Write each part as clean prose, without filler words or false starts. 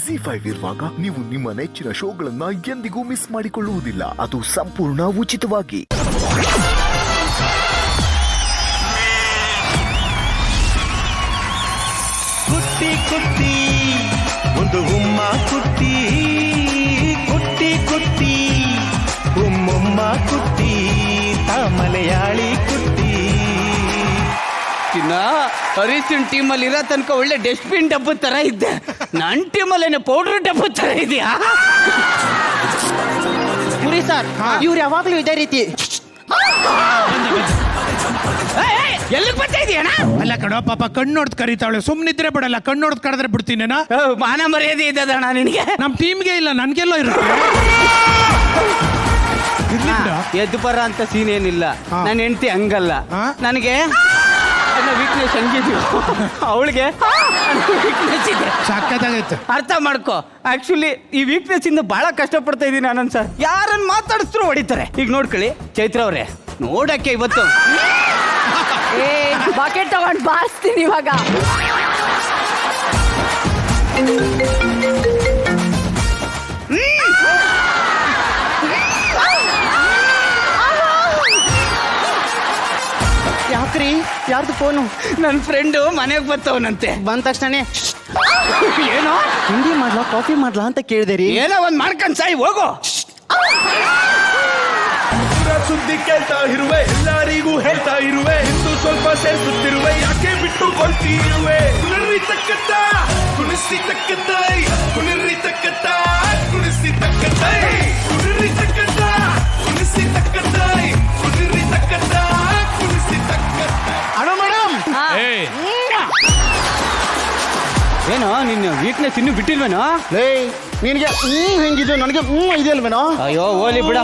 ZEE5 ಇರುವಾಗ ನೀವು ನಿಮ್ಮ ನೆಚ್ಚಿನ ಶೋಗಳನ್ನ ಎಂದಿಗೂ ಮಿಸ್ ಮಾಡಿಕೊಳ್ಳುವುದಿಲ್ಲ. ಅದು ಸಂಪೂರ್ಣ ಉಚಿತವಾಗಿ. ಕುಟ್ಟಿ ಕುಟ್ಟಿ ಒಂದು ಉಮ್ಮ ಕುಟ್ಟಿ ಕುಟ್ಟಿ ಕುಟ್ಟಿ ಉಮ್ಮೊಮ್ಮ ಕುಟ್ಟಿ ಮಲಯಾಳಿ ಕುಟ್ಟಿ. ಹರೀಶನ್ ಟೀಮಲ್ಲಿ ಇರೋ ತನಕ ಒಳ್ಳೆ ಡಸ್ಟ್ಬಿನ್ ಡಬ್ಬ ತರ ಇದ್ದೆ. ನನ್ನ ಟೀಮಲ್ಲಿ ಪೌಡರ್ ಡಬ್ಬ ತರ ಇದೆಯಾ? ಪುರಿ ಸರ್, ಇವ್ರು ಯಾವಾಗ್ಲೂ ಇದೇ ರೀತಿ. ಎಲ್ಲಿಗೆ ಬರ್ತಾ ಇದೀಯಣ್ಣ? ಅಲ್ಲ ಕಣೋ ಪಾಪ ಕಣ್ಣು ನೋಡ್ದು ಕರೀತಾವಳೆ. ಸುಮ್ನಿದ್ರೆ ಬಿಡಲ್ಲ, ಕಣ್ಣು ನೋಡ್ದು ಕರೆದ್ರೆ ಬಿಡ್ತೀನೇನ? ಮಾನ ಮರ್ಯಾದೆ ಇದ್ದದಣ್ಣ ನಿನಗೆ. ನಮ್ ಟೀಮ್ಗೆ ಇಲ್ಲ, ನನ್ಗೆಲ್ಲೋ ಇರುತ್ತೆ. ಎದ್ದು ಬರ ಅಂತ ಸೀನ್ ಏನಿಲ್ಲ. ನನ್ನ ಹೆಂಡತಿ ಹಂಗಲ್ಲ. ನನಗೆ ವೀಕ್ನೆಸ್ ಹಂಗಿದೀವಿ, ಅವಳಿಗೆ ವೀಕ್ನೆಸ್ ಇದೆ. ಸಕ್ಕತ್ತಾಗೈತೆ, ಅರ್ಥ ಮಾಡ್ಕೋ. ಆಕ್ಚುಲಿ ಈ ವೀಕ್ನೆಸ್ ಇಂದ ಬಹಳ ಕಷ್ಟಪಡ್ತಾ ಇದೀನಿ ಆನಂದ್ ಸರ್. ಯಾರನ್ನ ಮಾತಾಡಿಸ್ರು ಹೊಡಿತಾರೆ. ಈಗ ನೋಡ್ಕೊಳ್ಳಿ ಚೈತ್ರ ಅವ್ರೆ, ನೋಡಕ್ಕೆ ಇವತ್ತು ಬಕೆಟ್ ತಗೊಂಡು ಬಾರಿಸ್ತೀನಿ ಇವಾಗ. ಯಾಕ್ರಿ? ಯಾರ್ದು ಫೋನು? ನನ್ನ ಫ್ರೆಂಡು ಮನೆಗೆ ಬರ್ತಾವನಂತೆ. ಬಂದ ತಕ್ಷಣ ಏನೋ ತಿಂಡಿ ಮಾಡ್ಲಾ ಕಾಫಿ ಮಾಡ್ಲಾ ಅಂತ ಕೇಳಿದೆ ರೀ. ಏನೋ ಒಂದ್ ಮಾಡ್ಕೊಂಡ್ ಸಾಯಿ ಹೋಗೋ. ಸುದ್ದಿ ಕೇಳ್ತಾ ಇರುವೆ, ಎಲ್ಲರಿಗೂ ಹೇಳ್ತಾ ಇರುವೆ, ಇಂದು ಸ್ವಲ್ಪ ಸೇರಿಸುತ್ತಿರುವೆ, ಯಾಕೆ ಬಿಟ್ಟುಕೊಳ್ತಿರುವೆ? ಕುಣಿರಿ ತಕ್ಕತ್ತ ಕುಣಿಸಿ ತಕ್ಕತ್ತಾಯಿ, ಕುಣಿರಿ ತಕ್ಕತ್ತ ಕುಣಿಸಿ ತಕ್ಕತ್ತಾಯಿ, ಕುಣಿರಿ ತಕ್ಕತ್ತ ಕುಣಿಸಿ ತಕ್ಕತ್ತಾಯಿ, ಕುಣಿರಿ ತಕ್ಕತ್ತ ಕುಣಿಸಿ ತಕ್ಕತ್ತಾಯಿ. ಅಣ್ಣ ಮೇಡಮ್, ಏನೋ ನಿನ್ನ ವೀಕ್ನೆಸ್ ಇನ್ನೂ ಬಿಟ್ಟಿಲ್ವೇನೋ? ನಿನಗೆ ಹೆಂಗಿದ್ದು, ನನಗೆ ಇದೆಯಲ್ವೇನೋ? ಅಯ್ಯೋ ಓಲಿ ಬಿಡ.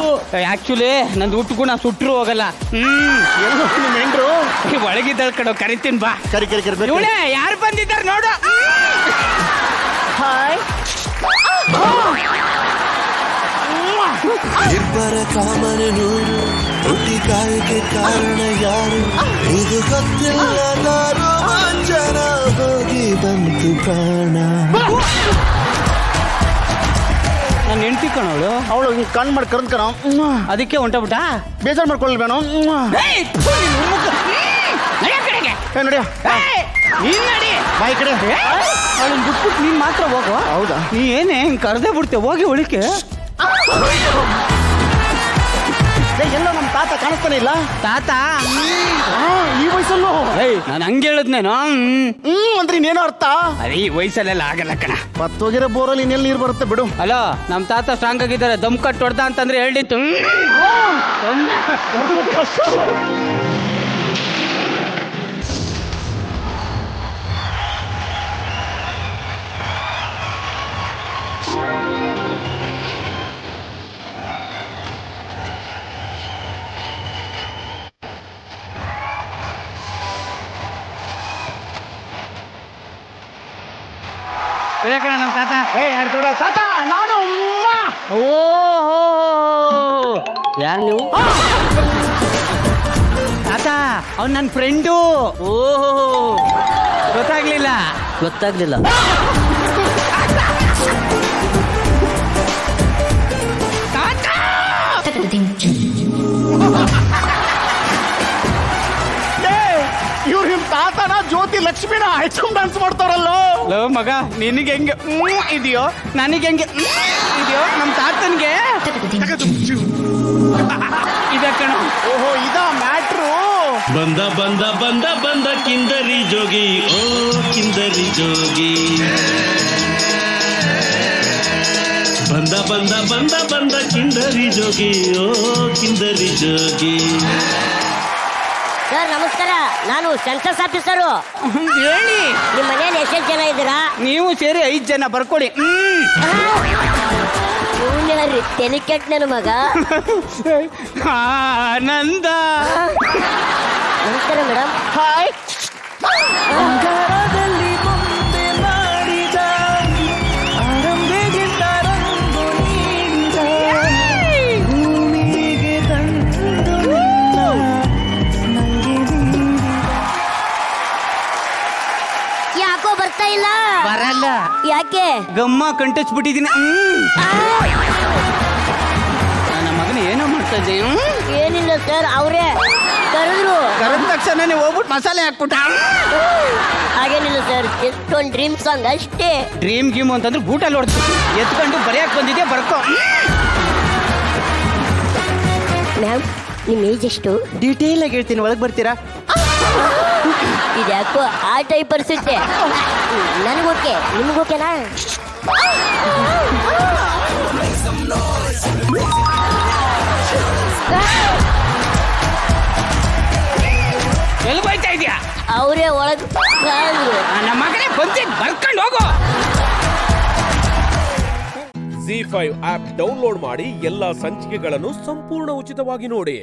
ಆಕ್ಚುಲಿ ನಂದು ಹುಟ್ಟು ಗುಣ ಸುಟ್ರು ಹೋಗಲ್ಲ. ನಿಮ್ಮ ಹೆಂಡ್ರು ಒಳಗಿದ್ದಾಳ ಕಡೆ ಕರಿತೀನಿ ಬಾ. ಕರಿ ಕರಿ ಕರಿ. ಇವಳೆ ಯಾರು ಬಂದಿದ್ದಾರೆ ನೋಡು. ಹಾಯ್. ಇಬ್ಬರ ಕಾಮನೆ ನೂರು, ಹುಟ್ಟಿ ಕಾಯಕ್ಕೆ ಕಾರಣ ಯಾರು? ಇದು ಗೊತ್ತಿಲ್ಲದ ರೋಮಾಂಚನ, ಹೋಗಿ ಬಂತು ಪ್ರಾಣ. ನನ್ನ ಹೆಂಡತಿ ಕಣವಳು. ಅವಳು ಕಣ್ ಮಾಡಿ ಕರ್ದ್ ಕಣ, ಅದಕ್ಕೆ ಹೊಂಟಬಿಟ್ಟ. ಬೇಜಾರು ಮಾಡ್ಕೊಳ್ಬೇಡ. ನಡಿಯ ಬಾಯಿ ಕಡೆ. ಅವಳನ್ನ ಬಿಟ್ಬಿಟ್ಟು ನೀನ್ ಮಾತ್ರ ಹೋಗೋ. ಹೌದಾ? ನೀ ಏನೇ ಹಿಂಗ್ ಕರ್ದೇ ಬಿಡ್ತೆ, ಹೋಗಿ ಒಳಿಕೆ. ಎಲ್ಲ ನಮ್ಮ ತಾತ ಕಾಣಿಸ್ತಾನೆ ಇಲ್ಲ. ತಾತ ಈ ವಯಸ್ಸಲ್ಲೂ ನಾನು ಹಂಗೆ ಹೇಳದ್ನೇನೋ. ಅಂದ್ರೆ ಇನ್ನೇನೋ ಅರ್ಥ. ಅದೇ ಈ ವಯಸ್ಸಲ್ಲೆಲ್ಲ ಆಗಲ್ಲ ಕಣ. ಪತ್ತೋಗಿರೋ ಬೋರಲ್ಲಿ ಇನ್ನೆಲ್ಲಿ ನೀರು ಬರುತ್ತೆ ಬಿಡು. ಅಲೋ, ನಮ್ ತಾತ ಸ್ಟ್ರಾಂಗ್ ಆಗಿದ್ದಾರೆ. ದಮ್ ಕಟ್ ಹೊಡ್ದ ಅಂತಂದ್ರೆ ಹೇಳಿತ್ತು. ನಮ್ ತಾತ ತಾತ ನಾನು ಯಾರು ನೀವು? ತಾತ ಅವ್ನು ನನ್ನ ಫ್ರೆಂಡು. ಓಹೋ, ಗೊತ್ತಾಗ್ಲಿಲ್ಲ. ಇವ್ರು ನಿಮ್ ತಾತನ ಜ್ಯೋತಿ ಲಕ್ಷ್ಮಿನ ಹೈಸ್ಕೊಂಡ್ ಡಾನ್ಸ್ ಮಾಡ್ತಾರಲ್ಲೋ. ಲೋ ಮಗ, ನಿನಗೆ ಹೆಂಗೆ ಇದೆಯೋ ನನಗೆ ಹೆಂಗೆ ಇದೆಯೋ ನಮ್ಮ ತಾತನ್ಗೆ ಇದೆ ಕಣೋ. ಓಹೋ, ಇದ ಮ್ಯಾಟ್ರು. ಬಂದ ಬಂದ ಬಂದ ಬಂದ ಕಿಂದರಿ ಜೋಗಿ, ಓ ಕಿಂದರಿ ಜೋಗಿ. ಬಂದ ಬಂದ ಬಂದ ಬಂದ ಕಿಂದರಿ ಜೋಗಿ, ಓ ಕಿಂದರಿ ಜೋಗಿ. ಸರ್ ನಮಸ್ಕಾರ, ನಾನು ಸೆನ್ಸಸ್ ಆಫೀಸರು. ಹೇಳಿ, ನಿಮ್ಮ ಮನೆಯಲ್ಲಿ ಎಷ್ಟೆಷ್ಟು ಜನ ಇದ್ದೀರಾ? ನೀವು ಸೇರಿ 5 ಜನ ಬರ್ಕೊಡಿ. ಇವನ್ಯಾರಿ ಟೆಲಿಕೆಟ್ ನನ್ನ ಮಗ? ಆನಂದ. ನಮಸ್ಕಾರ ಮೇಡಮ್. ಹಾಯ್. ಯಾಕೋ ಬರ್ತಾ ಇಲ್ಲ? ಬರಲ್ಲ. ಯಾಕೆ ಯಾಕೆ ಗಮ್ಮ ಕಂಟಿಸ್ಬಿಟ್ಟಿದ್ದೀನಿ ನನ್ನ ಮಗನ ಏನೋ ಮಾಡ್ತಾ ಇದ್ದೆ ಏನಿಲ್ಲ ಸರ್ ಅವರೇ ಕರೆದ್ರು. ಕರೆದ ತಕ್ಷಣನೇ ಹೋಗ್ಬಿಟ್ಟು ಮಸಾಲೆ ಹಾಕ್ಬಿಟ್ಟ. ಹಾಗೇನಿಲ್ಲ ಸರ್, ಎಷ್ಟೊಂದು ಡ್ರೀಮ್ ಸಾಂಗ್ ಅಷ್ಟೇ. ಡ್ರೀಮ್ ಗೀಮ್ ಅಂತಂದ್ರೆ ಬೂಟಲ್ಲಿ ಹೊಡ್ದು ಎತ್ಕೊಂಡು ಬರೆಯಕ್ಕೆ ಬಂದಿದ್ದೆ ಬರ್ಕೋ. ಮ್ಯಾಮ್ ನಿಮ್ಮ ಏಜ್ ಎಷ್ಟು? ಡೀಟೇಲ್ ಆಗಿ ಹೇಳ್ತೀನಿ, ಒಳಗೆ ಬರ್ತೀರಾ? ಇದ್ಯಾಕೋ ಆ ಟೈಪ್ ಅನ್ಸುತ್ತೆ. ನನಗೋಕೆ, ನಿಮ್ಗೋಕೆನಾ? ಎಲ್ಲಿ ಹೋಯ್ತಾ ಇದೆಯಾ? ಅವರೇ ಒಳಗೆ ನಮ್ಮ ಮಗನೇ ಬಂದಿದ್ದು ಬರ್ಕೊಂಡು ಹೋಗು. Z5 ಆಪ್ ಡೌನ್ಲೋಡ್ ಮಾಡಿ ಎಲ್ಲಾ ಸಂಚಿಕೆಗಳನ್ನು ಸಂಪೂರ್ಣ ಉಚಿತವಾಗಿ ನೋಡಿ.